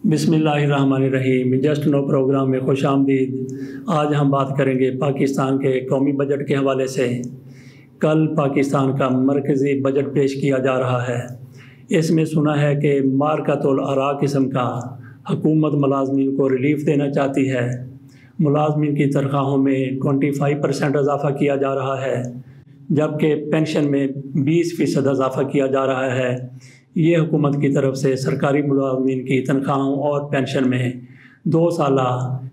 बिस्मिल्लाहिर्रहमानिर्रहीम। Just no programme में खुश आमदीद। आज हम बात करेंगे पाकिस्तान के कौमी बजट के हवाले से। कल पाकिस्तान का मरकज़ी बजट पेश किया जा रहा है। इसमें सुना है कि मारकतुल आरा किस्म का हुकूमत मुलाजमीन को रिलीफ देना चाहती है। मुलाजमीन की तनख्वाहों में 25% इजाफ़ा किया जा रहा है, जबकि पेंशन में 20% इजाफ़ा किया जा रहा है। ये हुकूमत की तरफ से सरकारी मुलाजमीन की तनख्वाहों और पेंशन में 2 साल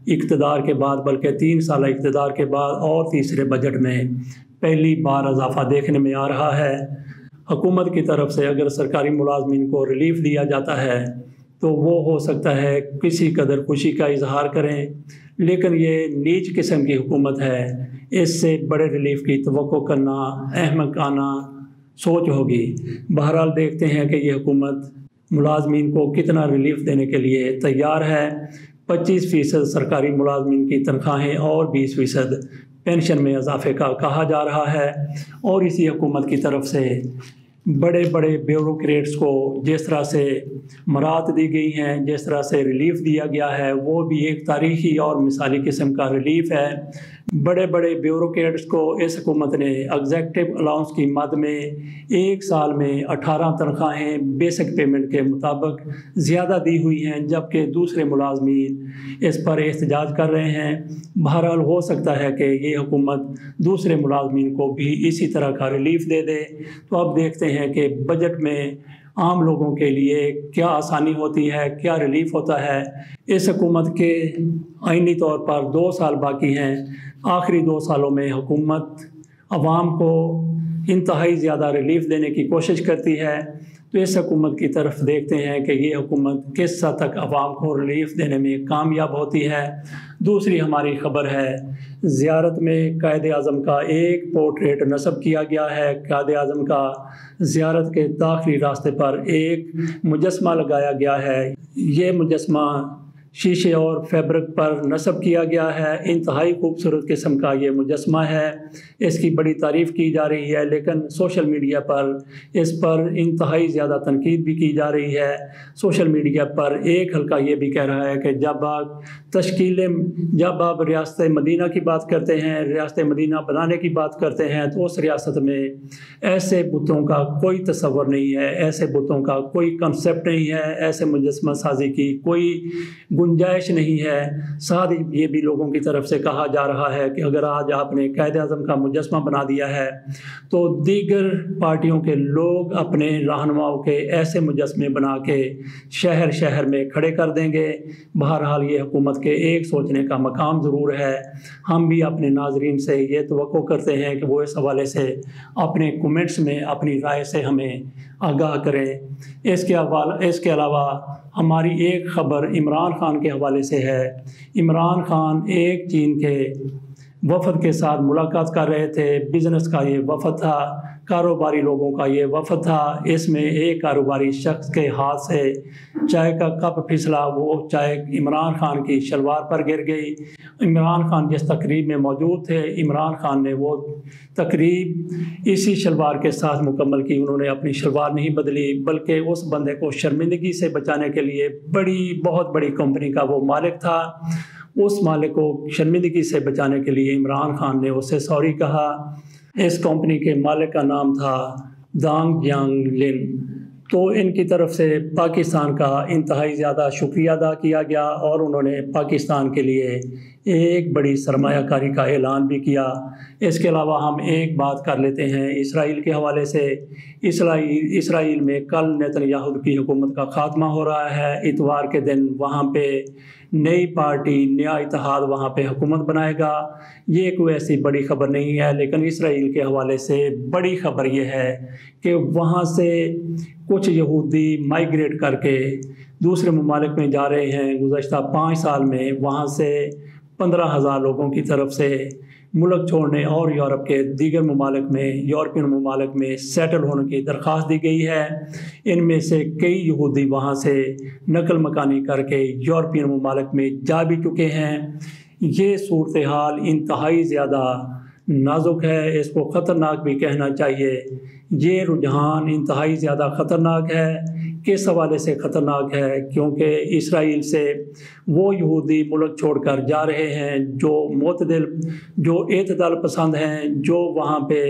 इक़्तिदार के बाद, बल्कि 3 साल इक़्तिदार के बाद और तीसरे बजट में पहली बार इजाफ़ा देखने में आ रहा है। हुकूमत की तरफ से अगर सरकारी मुलाजमीन को रिलीफ़ दिया जाता है तो वो हो सकता है किसी कदर खुशी का इजहार करें, लेकिन ये नीच किस्म की हुकूमत है। इससे बड़े रिलीफ़ की तवक्को करना अहमकाना सोच होगी। बहरहाल देखते हैं कि ये हुकूमत मुलाजमीन को कितना रिलीफ़ देने के लिए तैयार है। 25% सरकारी मुलाजमीन की तनख्वाहें और 20% पेंशन में इजाफे का कहा जा रहा है। और इसी हुकूमत की तरफ से बड़े बड़े ब्यूरोक्रेट्स को जिस तरह से मराहत दी गई हैं, जिस तरह से रिलीफ़ दिया गया है, वो भी एक तारीख़ी और मिसाली किस्म का रिलीफ़ है। बड़े बड़े ब्यूरोक्रेट्स को इस हुकूमत ने एग्जेक्टिव अलाउंस की मद में 1 साल में 18 तनख्वाहें बेसिक पेमेंट के मुताबिक ज़्यादा दी हुई हैं, जबकि दूसरे मुलाजमीन इस पर एहतजाज कर रहे हैं। बहरहाल हो सकता है कि ये हुकूमत दूसरे मुलाजमीन को भी इसी तरह का रिलीफ़ दे दे। तो अब देखते हैं कि बजट में आम लोगों के लिए क्या आसानी होती है, क्या रिलीफ़ होता है। इस हुकूमत के आइनी तौर पर 2 साल बाकी हैं। आखिरी 2 सालों में हुकूमत अवाम को इंतहाई ज़्यादा रिलीफ़ देने की कोशिश करती है। तो इस हुकूमत की तरफ देखते हैं कि ये हुकूमत किस हद तक अवाम को रिलीफ़ देने में कामयाब होती है। दूसरी हमारी ख़बर है, ज़ियारत में कायद-ए-आज़म का एक पोर्ट्रेट नस्ब किया गया है। कायद-ए-आज़म का ज़ियारत के दाखिली रास्ते पर एक मुजस्मा लगाया गया है। ये मुजस्मा शीशे और फैब्रिक पर नस्ब किया गया है। इंतहाई खूबसूरत किस्म का ये मुजस्मा है। इसकी बड़ी तारीफ़ की जा रही है, लेकिन सोशल मीडिया पर इस पर इंतहाई ज़्यादा तनकीद भी की जा रही है। सोशल मीडिया पर एक हल्का ये भी कह रहा है कि जब आप रियासत मदीना की बात करते हैं, रियासत मदीना बनाने की बात करते हैं, तो उस रियासत में ऐसे बुतों का कोई तस्वर नहीं है, ऐसे बुतों का कोई कंसेप्ट नहीं है, ऐसे मुजस्मा साजी की कोई गुंजाइश नहीं है। साथ ही ये भी लोगों की तरफ से कहा जा रहा है कि अगर आज आपने कायद-ए-आज़म का मुजस्मा बना दिया है तो दीगर पार्टियों के लोग अपने रहनुमाओं के ऐसे मुजस्मे बना के शहर शहर में खड़े कर देंगे। बहरहाल ये हुकूमत के एक सोचने का मकाम ज़रूर है। हम भी अपने नाजरीन से ये तवक्को करते हैं कि वो इस हवाले से अपने कमेंट्स में अपनी राय से हमें आगाह करें। इसके अलावा हमारी एक ख़बर इमरान खान के हवाले से है। इमरान खान एक चीन के वफ़द के साथ मुलाकात कर रहे थे। बिज़नेस का ये वफ़द था, कारोबारी लोगों का ये वफ़द था। इसमें एक कारोबारी शख्स के हाथ से चाय का कप फिसला, वो चाय इमरान खान की शलवार पर गिर गई। इमरान खान जिस तकरीब में मौजूद थे, इमरान खान ने वो तकरीब इसी शलवार के साथ मुकम्मल की। उन्होंने अपनी शलवार नहीं बदली, बल्कि उस बंदे को शर्मिंदगी से बचाने के लिए बहुत बड़ी कंपनी का वो मालिक था, उस मालिक को शर्मिंदगी से बचाने के लिए इमरान खान ने उससे सॉरी कहा। इस कंपनी के मालिक का नाम था दांग जियांग लिन। तो इनकी तरफ से पाकिस्तान का इंतहाई ज़्यादा शुक्रिया अदा किया गया और उन्होंने पाकिस्तान के लिए एक बड़ी सरमायाकारी का ऐलान भी किया। इसके अलावा हम एक बात कर लेते हैं इसराइल के हवाले से। इसराइल में कल नेतन्याहू की हुकूमत का खात्मा हो रहा है। इतवार के दिन वहाँ पे नई पार्टी, नया इत्तेहाद वहाँ पे हुकूमत बनाएगा। ये कोई ऐसी बड़ी ख़बर नहीं है, लेकिन इसराइल के हवाले से बड़ी ख़बर ये है कि वहाँ से कुछ यहूदी माइग्रेट करके दूसरे ममालिक में जा रहे हैं। गुज़श्ता 5 साल में वहाँ से 15,000 लोगों की तरफ से मुल्क छोड़ने और यूरोप के दीगर यूरोपियन ममालिक में सेटल होने की दरख्वास्त दी गई है। इनमें से कई यहूदी वहाँ से नकल मकानी करके यूरोपियन ममालिक में जा भी चुके हैं। ये सूरत हाल इंतहाई ज़्यादा नाजुक है, इसको ख़तरनाक भी कहना चाहिए। ये रुझान इंतहाई ज़्यादा ख़तरनाक है किस हवाले से ख़तरनाक है, क्योंकि इसराइल से वो यहूदी मुल्क छोड़कर जा रहे हैं जो मोतदिल, जो एतदाल पसंद हैं, जो वहाँ पे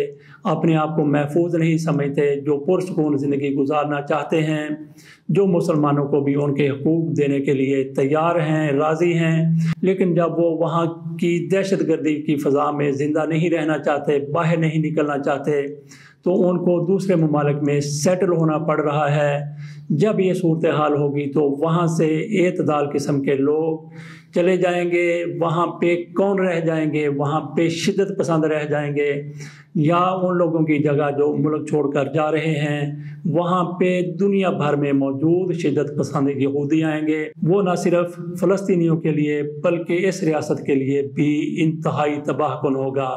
अपने आप को महफूज नहीं समझते, जो पुरसकून ज़िंदगी गुजारना चाहते हैं, जो मुसलमानों को भी उनके हकूक़ देने के लिए तैयार हैं, राज़ी हैं, लेकिन जब वो वहाँ की दहशतगर्दी की फ़ज़ा में ज़िंदा नहीं रहना चाहते, बाहर नहीं निकलना चाहते, तो उनको दूसरे ममालिक में सेटल होना पड़ रहा है। जब ये सूरत हाल होगी तो वहाँ से एतदाल किस्म के लोग चले जाएंगे, वहाँ पे कौन रह जाएंगे, वहाँ पे शिद्दत पसंद रह जाएंगे, या उन लोगों की जगह जो मुल्क छोड़कर जा रहे हैं वहाँ पे दुनिया भर में मौजूद शिद्दत पसंद यहूदी आएंगे। वो न सिर्फ फ़लस्तीनियों के लिए बल्कि इस रियासत के लिए भी इंतहाई तबाहकुन होगा।